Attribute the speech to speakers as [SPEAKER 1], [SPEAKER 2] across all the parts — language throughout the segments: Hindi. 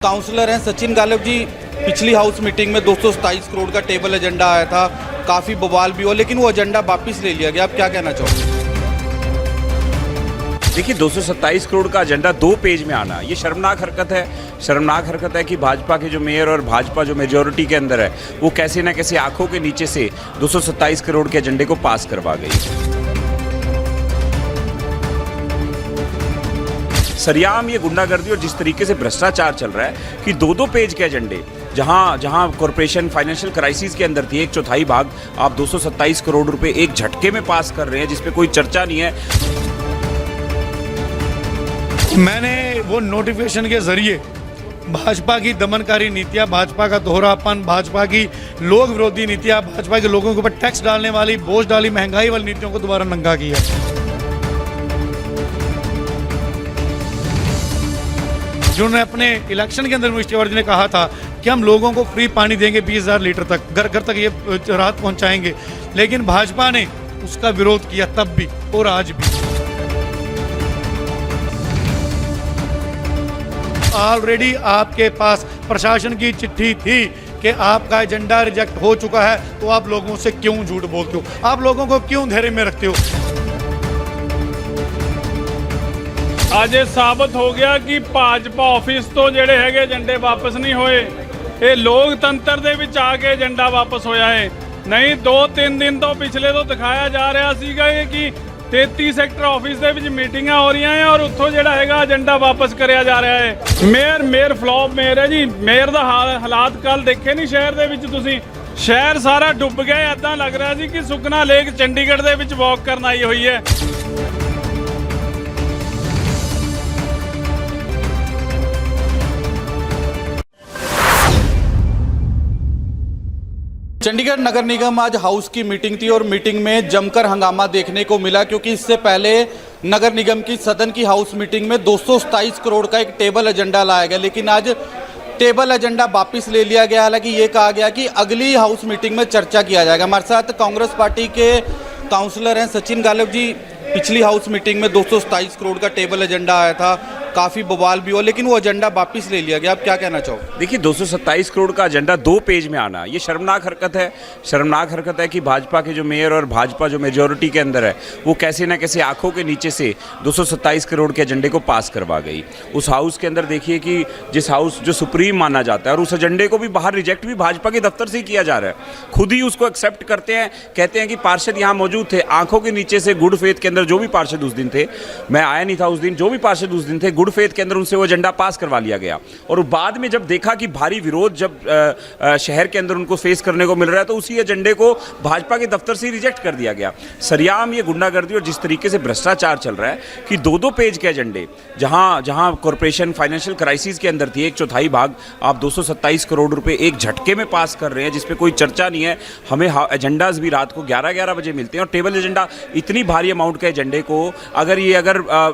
[SPEAKER 1] काउंसलर हैं सचिन गालिब जी। पिछली हाउस मीटिंग में 227 करोड़ का टेबल एजेंडा आया था, काफ़ी बवाल भी हुआ, लेकिन वो एजेंडा वापस ले लिया गया। आप क्या कहना चाहोगे?
[SPEAKER 2] देखिए 227 करोड़ का एजेंडा 2 पेज में आना ये शर्मनाक हरकत है। शर्मनाक हरकत है कि भाजपा के जो मेयर और भाजपा जो मेजॉरिटी के अंदर है वो कैसे ना कैसे आंखों के नीचे से 227 करोड़ के एजेंडे को पास करवा गई। सरेआम ये गुंडागर्दी और जिस तरीके से भ्रष्टाचार चल रहा है कि 2-2 पेज के एजेंडे, जहां कॉरपोरेशन फाइनेंशियल क्राइसिस के अंदर थी, 1/4 भाग आप 227 करोड़ रुपए एक झटके में पास कर रहे हैं जिस पे कोई चर्चा नहीं है।
[SPEAKER 3] मैंने वो नोटिफिकेशन के जरिए भाजपा की दमनकारी नीतियां, भाजपा का दोहरापन, भाजपा की लोक विरोधी नीतियां, भाजपा के लोगों के ऊपर टैक्स डालने वाली, बोझ डाली, महंगाई वाली नीतियों को दोबारा नंगा किया। जिन्होंने अपने इलेक्शन के अंदर मुश्ताक ने कहा था कि हम लोगों को फ्री पानी देंगे 20,000 लीटर तक, घर घर तक ये राहत पहुंचाएंगे, लेकिन भाजपा ने उसका विरोध किया तब भी और आज भी। ऑलरेडी आपके पास प्रशासन की चिट्ठी थी कि आपका एजेंडा रिजेक्ट हो चुका है, तो आप लोगों से क्यों झूठ बोलते हो? आप लोगों को क्यों धैर्य में रखते हो?
[SPEAKER 4] ਅੱਜ ਇਹ ਸਾਬਤ ਹੋ ਗਿਆ ਕਿ ਭਾਜਪਾ ਆਫਿਸ ਤੋਂ ਜਿਹੜੇ ਹੈਗੇ ਏਜੰਡੇ ਵਾਪਸ ਨਹੀਂ ਹੋਏ। ਇਹ ਲੋਕਤੰਤਰ ਦੇ ਵਿੱਚ ਆ ਕੇ ਏਜੰਡਾ ਵਾਪਸ ਹੋਇਆ ਹੈ। ਨਹੀਂ 2-3 ਦਿਨ ਤੋਂ ਪਿਛਲੇ ਤੋਂ ਦਿਖਾਇਆ ਜਾ ਰਿਹਾ ਸੀਗਾ ਇਹ ਕਿ 33 ਸੈਕਟਰ ਆਫਿਸ ਦੇ ਵਿੱਚ ਮੀਟਿੰਗਾਂ ਹੋ ਰਹੀਆਂ ਹੈ ਔਰ ਉੱਥੋਂ ਜਿਹੜਾ ਹੈਗਾ ਏਜੰਡਾ ਵਾਪਸ ਕਰਿਆ ਜਾ ਰਿਹਾ ਹੈ। ਮੇਅਰ ਫਲॉप ਮੇਅਰ ਹੈ ਜੀ। ਮੇਅਰ ਦਾ ਹਾਲਾਤ ਕੱਲ ਦੇਖੇ ਨਹੀਂ ਸ਼ਹਿਰ ਦੇ ਵਿੱਚ ਤੁਸੀਂ? ਸ਼ਹਿਰ ਸਾਰਾ ਡੁੱਬ ਗਿਆ। ਐਦਾਂ ਲੱਗ ਰਿਹਾ ਸੀ ਕਿ ਸੁਖਨਾ ਲੇਕ ਚੰਡੀਗੜ੍ਹ ਦੇ ਵਿੱਚ ਵਾਕ ਕਰਨ ਆਈ ਹੋਈ ਹੈ।
[SPEAKER 1] चंडीगढ़ नगर निगम आज हाउस की मीटिंग थी और मीटिंग में जमकर हंगामा देखने को मिला, क्योंकि इससे पहले नगर निगम की सदन की हाउस मीटिंग में 227 करोड़ का एक टेबल एजेंडा लाया गया, लेकिन आज टेबल एजेंडा वापस ले लिया गया। हालांकि ये कहा गया कि अगली हाउस मीटिंग में चर्चा किया जाएगा। हमारे साथ कांग्रेस पार्टी के काउंसलर हैं सचिन गालिब जी। पिछली हाउस मीटिंग में 227 करोड़ का टेबल एजेंडा आया था, काफ़ी बवाल भी हुआ, लेकिन वो एजेंडा वापस ले लिया गया। आप क्या कहना चाहोगे?
[SPEAKER 2] देखिए 227 करोड़ का एजेंडा 2 पेज में आना ये शर्मनाक हरकत है। शर्मनाक हरकत है कि भाजपा के जो मेयर और भाजपा जो मेजॉरिटी के अंदर है वो कैसे ना कैसे आंखों के नीचे से 227 करोड़ के एजेंडे को पास करवा गई। उस हाउस के अंदर देखिए कि जिस हाउस जो सुप्रीम माना जाता है, और उस एजेंडे को भी बाहर रिजेक्ट भी भाजपा के दफ्तर से ही किया जा रहा है। खुद ही उसको एक्सेप्ट करते हैं, कहते हैं कि पार्षद यहाँ मौजूद थे, आंखों के नीचे से गुड फेथ के अंदर जो भी पार्षद उस दिन थे, मैं आया नहीं था उस दिन, जो भी पार्षद उस दिन थे, गुड फेथ के अंदर उनसे वो एजेंडा पास करवा लिया गया। और बाद में जब देखा कि भारी विरोध जब शहर के अंदर उनको फेस करने को मिल रहा है, तो उसी एजेंडे को भाजपा के दफ्तर से रिजेक्ट कर दिया गया। सरेआम ये गुंडागर्दी और जिस तरीके से भ्रष्टाचार चल रहा है कि 2-2 पेज के एजेंडे, जहां कॉरपोरेशन फाइनेंशियल क्राइसिस के अंदर थी, 1/4 भाग आप 227 करोड़ रुपए एक झटके में पास कर रहे हैं जिस पे कोई चर्चा नहीं है। हमें एजेंडाज भी रात को 11-11 बजे मिलते हैं, और टेबल एजेंडा इतनी भारी अमाउंट के एजेंडे को अगर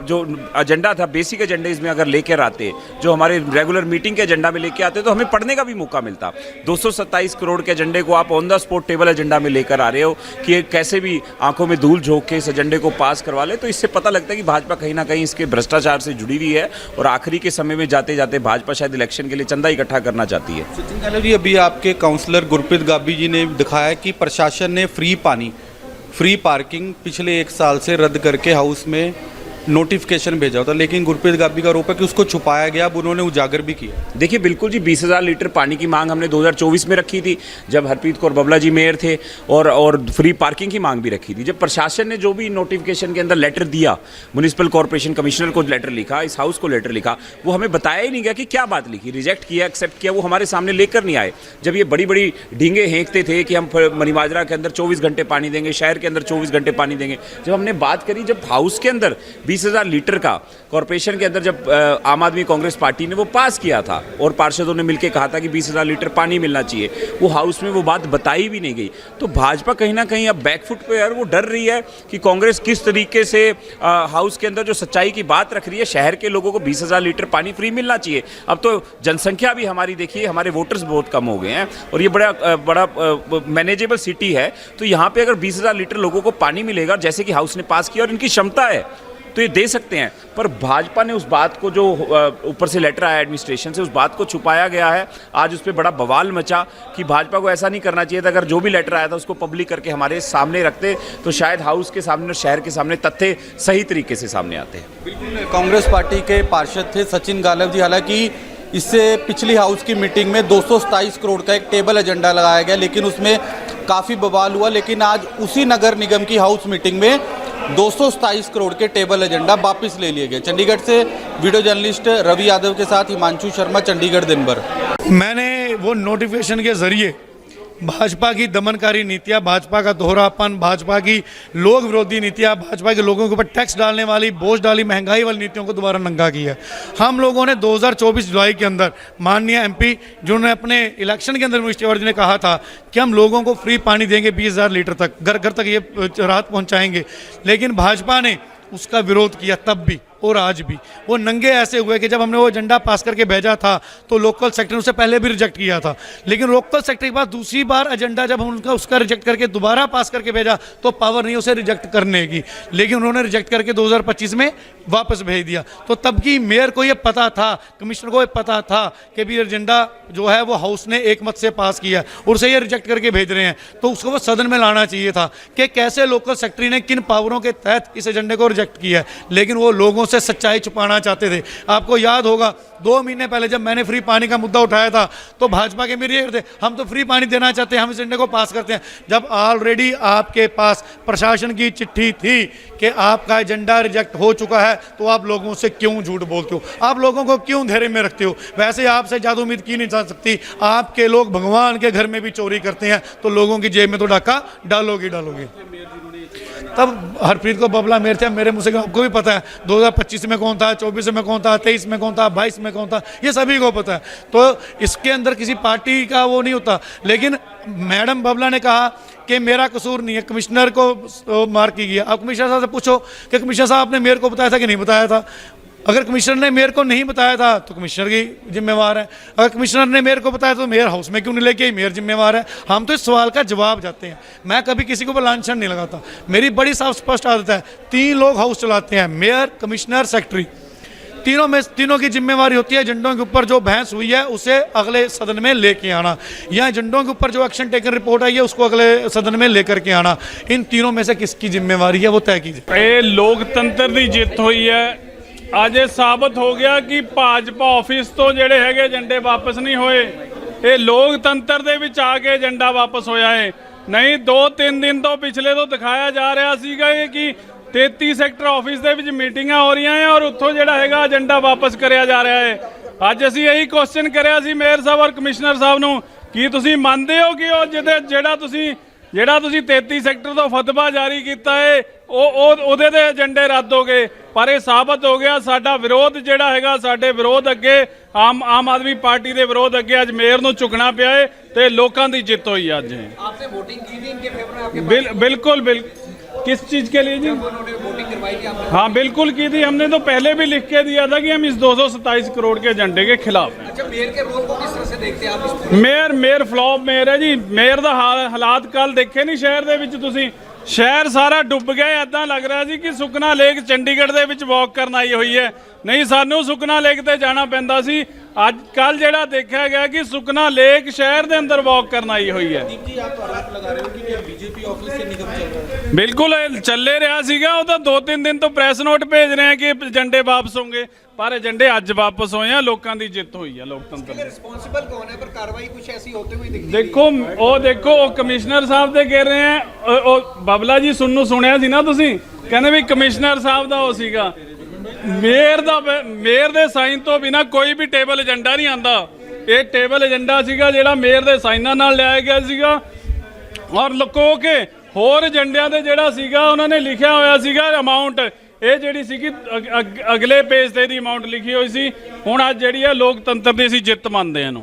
[SPEAKER 2] जो एजेंडा था, बेसिक एजेंडे इसमें अगर लेकर आते, जो हमारे रेगुलर मीटिंग के एजेंडा में लेके आते, तो हमें पढ़ने का भी मौका मिलता। 227 करोड़ के एजेंडे को आप on the spot table agenda में लेकर आ रहे हो कि कैसे भी आंखों में धूल झोंक के इस एजेंडे को पास करवा ले। तो इससे पता लगता है कि भाजपा कहीं ना कहीं इसके भ्रष्टाचार से जुड़ी हुई है, और आखिरी के समय में जाते जाते भाजपा शायद इलेक्शन के लिए चंदा इकट्ठा करना चाहती है।
[SPEAKER 1] सचिन गालिब जी, अभी आपके काउंसलर गुरप्रीत गाबी जी ने दिखाया कि प्रशासन ने फ्री पानी, फ्री पार्किंग पिछले 1 साल से रद्द करके हाउस में नोटिफिकेशन भेजा होता, लेकिन गुरप्रीत गाबी का आरोप है कि उसको छुपाया गया। अब उन्होंने उजागर भी किया।
[SPEAKER 2] देखिए बिल्कुल जी, 20,000 लीटर पानी की मांग हमने 2024 में रखी थी जब हरप्रीत कौर बबला जी मेयर थे, और फ्री पार्किंग की मांग भी रखी थी। जब प्रशासन ने जो भी नोटिफिकेशन के अंदर लेटर दिया, म्यूनिसिपल कॉर्पोरेशन कमिश्नर को लेटर लिखा, इस हाउस को लेटर लिखा, वो हमें बताया ही नहीं गया कि क्या बात लिखी, रिजेक्ट किया, एक्सेप्ट किया, वो हमारे सामने लेकर नहीं आए। जब ये बड़ी बड़ी ढींगे हेंकते थे कि हम मनीमाजरा के अंदर 24 घंटे पानी देंगे, शहर के अंदर 24 घंटे पानी देंगे, जब हमने बात करी, जब हाउस के अंदर 20,000 लीटर का कॉर्पोरेशन के अंदर जब आम आदमी कांग्रेस पार्टी ने वो पास किया था और पार्षदों ने मिलकर कहा था कि 20,000 लीटर पानी मिलना चाहिए, वो हाउस में वो बात बताई भी नहीं गई। तो भाजपा कहीं ना कहीं अब बैकफुट पे है, वो डर रही है कि कांग्रेस किस तरीके से हाउस के अंदर जो सच्चाई की बात रख रही है, शहर के लोगों को 20,000 लीटर पानी फ्री मिलना चाहिए। अब तो जनसंख्या भी हमारी देखिए, हमारे वोटर्स बहुत कम हो गए हैं और ये बड़ा मैनेजेबल सिटी है, तो यहाँ पे अगर 20,000 लीटर लोगों को पानी मिलेगा जैसे कि हाउस ने पास किया, और इनकी क्षमता है तो ये दे सकते हैं, पर भाजपा ने उस बात को, जो ऊपर से लेटर आया एडमिनिस्ट्रेशन से, उस बात को छुपाया गया है। आज उस पर बड़ा बवाल मचा कि भाजपा को ऐसा नहीं करना चाहिए था। अगर जो भी लेटर आया था उसको पब्लिक करके हमारे सामने रखते तो शायद हाउस के सामने और शहर के सामने तथ्य सही तरीके से सामने आते हैं।
[SPEAKER 1] बिल्कुल, कांग्रेस पार्टी के पार्षद थे सचिन गालव जी। हालांकि इससे पिछली हाउस की मीटिंग में 227 करोड़ का एक टेबल एजेंडा लगाया गया, लेकिन उसमें काफ़ी बवाल हुआ। लेकिन आज उसी नगर निगम की हाउस मीटिंग में 227 करोड़ के टेबल एजेंडा वापस ले लिए गए। चंडीगढ़ से वीडियो जर्नलिस्ट रवि यादव के साथ हिमांशु शर्मा, चंडीगढ़ दिन भर।
[SPEAKER 3] मैंने वो नोटिफिकेशन के ज़रिए भाजपा की दमनकारी नीतियाँ, भाजपा का दोहरापन, भाजपा की लोक विरोधी नीतियाँ, भाजपा के लोगों के ऊपर टैक्स डालने वाली, बोझ डाली, महंगाई वाली नीतियों को दोबारा नंगा किया है। हम लोगों ने 2024 जुलाई के अंदर माननीय एमपी जिन्होंने अपने इलेक्शन के अंदर मुश्ताक ने कहा था कि हम लोगों को फ्री पानी देंगे 20,000 लीटर तक, घर घर तक ये राहत पहुँचाएंगे, लेकिन भाजपा ने उसका विरोध किया तब भी और आज भी। वो नंगे ऐसे हुए कि जब हमने वो एजेंडा पास करके भेजा था तो लोकल सेक्टर ने उससे पहले भी रिजेक्ट किया था, लेकिन लोकल सेक्टर के बाद दूसरी बार एजेंडा जब हम उनका उसका रिजेक्ट करके दोबारा पास करके भेजा तो पावर नहीं उसे रिजेक्ट करने की, लेकिन उन्होंने रिजेक्ट करके 2025 में वापस भेज दिया। तो तब की मेयर को ये पता था, कमिश्नर को ये पता था कि भी एजेंडा जो है वो हाउस ने एक मत से पास किया और उसे ये रिजेक्ट करके भेज रहे हैं, तो उसको वो सदन में लाना चाहिए था कि कैसे लोकल सेक्रेटरी ने किन पावरों के तहत इस एजेंडे को रिजेक्ट किया है। लेकिन वो लोगों से सच्चाई छुपाना चाहते थे। आपको याद होगा 2 महीने पहले जब मैंने फ्री पानी का मुद्दा उठाया था तो भाजपा के मेरे थे, हम तो फ्री पानी देना चाहते हैं, हम इस एजेंडे को पास करते हैं। जब ऑलरेडी आपके पास प्रशासन की चिट्ठी थी कि आपका एजेंडा रिजेक्ट हो चुका है, तो आप लोगों से क्यों झूठ बोलते हो, आप लोगों को क्यों धैर्य में रखते हो। वैसे आपसे ज़्यादा उम्मीद की नहीं जा सकती, आपके लोग भगवान के घर में भी चोरी करते हैं, तो लोगों की जेब में तो डाका डालोगे। तब हरप्रीत को बबला मेयर थे, मेरे मुँह से आपको भी पता है 2025 में कौन था, 24 में कौन था, 23 में कौन था, 22 में कौन था, ये सभी को पता है। तो इसके अंदर किसी पार्टी का वो नहीं होता। लेकिन मैडम बबला ने कहा कि मेरा कसूर नहीं है, कमिश्नर को मार की गया। अब कमिश्नर साहब से पूछो कि कमिश्नर साहब आपने मेयर को बताया था कि नहीं बताया था। अगर कमिश्नर ने मेयर को नहीं बताया था तो कमिश्नर की जिम्मेवार है, अगर कमिश्नर ने मेयर को बताया तो मेयर हाउस में क्यों नहीं लेके आई, मेयर जिम्मेवार है। हम तो इस सवाल का जवाब चाहते हैं। मैं कभी किसी को लांछन नहीं लगाता, मेरी बड़ी साफ स्पष्ट आदत है, 3 लोग हाउस चलाते हैं, मेयर, कमिश्नर, सेक्रेटरी। तीनों की जिम्मेवारी होती है एजेंडों के ऊपर जो बहस हुई है उसे अगले सदन में लेके आना, या एजेंडों के ऊपर जो एक्शन टेकन रिपोर्ट आई है उसको अगले सदन में लेकर के आना। इन तीनों में से किसकी जिम्मेवारी है वो तय कीजिए।
[SPEAKER 4] ਇਹ ਲੋਕਤੰਤਰ ਦੀ ਜਿੱਤ ਹੋਈ ਹੈ। ਅੱਜ ਇਹ ਸਾਬਤ ਹੋ ਗਿਆ ਕਿ ਭਾਜਪਾ ਆਫਿਸ ਤੋਂ ਜਿਹੜੇ ਹੈਗੇ ਏਜੰਡੇ ਵਾਪਸ ਨਹੀਂ ਹੋਏ, ਇਹ ਲੋਕਤੰਤਰ ਦੇ ਵਿੱਚ ਆ ਕੇ ਏਜੰਡਾ ਵਾਪਸ ਹੋਇਆ ਹੈ। ਨਹੀਂ 2-3 ਦਿਨ ਤੋਂ ਪਿਛਲੇ ਤੋਂ ਦਿਖਾਇਆ ਜਾ ਰਿਹਾ ਸੀਗਾ ਇਹ ਕਿ 33 ਸੈਕਟਰ ਆਫਿਸ ਦੇ ਵਿੱਚ ਮੀਟਿੰਗਾਂ ਹੋ ਰਹੀਆਂ ਹੈ ਔਰ ਉੱਥੋਂ ਜਿਹੜਾ ਹੈਗਾ ਏਜੰਡਾ ਵਾਪਸ ਕਰਿਆ ਜਾ ਰਿਹਾ ਹੈ। ਅੱਜ ਅਸੀਂ ਇਹੀ ਕੁਐਸਚਨ ਕਰਿਆ ਸੀ ਮੇਅਰ ਸਾਹਿਬ ਔਰ ਕਮਿਸ਼ਨਰ ਸਾਹਿਬ ਨੂੰ ਕਿ ਤੁਸੀਂ ਮੰਨਦੇ ਹੋ ਕਿ ਉਹ ਜਿਹੜਾ ਤੁਸੀਂ 33 ਸੈਕਟਰ ਤੋਂ ਫਤਵਾ ਜਾਰੀ ਕੀਤਾ ਹੈ ਉਹਦੇ ਦੇ ਏਜੰਡੇ ਰੱਦ ਹੋ ਗਏ। ਪਰ ਇਹ ਸਾਬਤ ਹੋ ਗਿਆ ਸਾਡਾ ਵਿਰੋਧ ਜਿਹੜਾ ਹੈਗਾ, ਸਾਡੇ ਵਿਰੋਧ ਅੱਗੇ ਆਮ ਆਦਮੀ ਪਾਰਟੀ ਦੇ ਵਿਰੋਧ ਅੱਗੇ ਅੱਜ ਮੇਅਰ ਨੂੰ ਝੁਕਣਾ ਪਿਆ ਹੈ ਤੇ ਲੋਕਾਂ ਦੀ ਜਿੱਤ ਹੋਈ ਅੱਜ।
[SPEAKER 5] आपने वोटिंग की थी इनके फेवर में आपके
[SPEAKER 4] बिल्कुल किस चीज़ के लिए जी?
[SPEAKER 5] वोटिंग करवाई थी आपने?
[SPEAKER 4] हाँ बिल्कुल की थी हमने, तो पहले भी लिख के दिया था कि हम इस 227 करोड़ के एजेंडे के खिलाफ हैं।
[SPEAKER 5] अच्छा, मेयर के रोल को किस तरह से देखते हैं आप इस
[SPEAKER 4] ਮੇਅਰ ਫਲॉप ਮੇਅਰ ਹੈ ਜੀ। ਮੇਅਰ ਦਾ ਹਾਲਾਤ ਕੱਲ ਦੇਖੇ ਨਹੀਂ ਸ਼ਹਿਰ ਦੇ ਵਿੱਚ ਤੁਸੀਂ, ਸ਼ਹਿਰ ਸਾਰਾ ਡੁੱਬ ਗਿਆ। ਐਦਾਂ ਲੱਗ ਰਿਹਾ ਸੀ ਕਿ ਸੁਖਨਾ ਲੇਕ ਚੰਡੀਗੜ੍ਹ ਦੇ ਵਿੱਚ ਵਾਕ ਕਰਨ ਆਈ ਹੋਈ ਹੈ। ਨਹੀਂ, ਸਾਨੂੰ ਸੁਖਨਾ ਲੇਕ ਤੇ ਜਾਣਾ ਪੈਂਦਾ ਸੀ। ਅੱਜ ਕੱਲ ਜਿਹੜਾ ਦੇਖਿਆ ਗਿਆ ਕਿ ਸੁਖਨਾ ਲੇਕ ਸ਼ਹਿਰ ਦੇ ਅੰਦਰ ਵਾਕ ਕਰਨ ਆਈ ਹੋਈ ਹੈ। ਬਿਲਕੁਲ ਚੱਲੇ ਰਿਹਾ ਸੀਗਾ, ਉਹ ਤਾਂ 2-3 ਦਿਨ ਤੋਂ ਪ੍ਰੈਸ ਨੋਟ ਭੇਜ ਰਹੇ ਆ ਕਿ ਏਜੰਡੇ ਵਾਪਸ ਹੋਣਗੇ, पर एजेंडे ਅੱਜ ਵਾਪਸ ਹੋਏ ਆ। ਲੋਕਾਂ ਦੀ ਜਿੱਤ ਹੋਈ ਆ ਲੋਕਤੰਤਰ ਦੀ।
[SPEAKER 5] रिस्पांसिबल कौन है पर कार्रवाई कुछ ऐसी होते हुए दिखती
[SPEAKER 4] ਦੇਖੋ ਉਹ ਕਮਿਸ਼ਨਰ ਸਾਹਿਬ ਤੇ ਕਹਿ ਰਹੇ ਆ, ਉਹ ਬਬਲਾ ਜੀ ਸੁਣਿਆ ਸੀ ਨਾ ਤੁਸੀਂ, ਕਹਿੰਦੇ ਵੀ ਕਮਿਸ਼ਨਰ ਸਾਹਿਬ ਦਾ ਉਹ ਸੀਗਾ। ਮੇਅਰ ਦੇ ਸਾਈਨ ਤੋਂ ਬਿਨਾ ਕੋਈ ਵੀ ਟੇਬਲ ਏਜੰਡਾ ਨਹੀਂ ਆਂਦਾ। ਇਹ ਟੇਬਲ ਏਜੰਡਾ ਸੀਗਾ ਜਿਹੜਾ ਮੇਅਰ ਦੇ ਸਾਈਨਾਂ ਨਾਲ ਲਿਆਇਆ ਗਿਆ ਸੀਗਾ ਔਰ ਲੁਕੋ ਕੇ ਹੋਰ ਏਜੰਡਿਆਂ ਦੇ ਜਿਹੜਾ ਸੀਗਾ ਉਹਨਾਂ ਨੇ ਲਿਖਿਆ ਹੋਇਆ ਸੀਗਾ ਅਮਾਉਂਟ। ਇਹ ਜਿਹੜੀ ਸੀਗੀ ਅਗਲੇ ਪੇਜ ਤੇ ਦੀ ਅਮਾਉਂਟ ਲਿਖੀ ਹੋਈ ਸੀ। ਹੁਣ ਅੱਜ ਜਿਹੜੀ ਹੈ ਲੋਕਤੰਤਰ ਦੀ ਅਸੀਂ ਜਿੱਤ ਮੰਨਦੇ ਹਾਂ ਇਹਨੂੰ।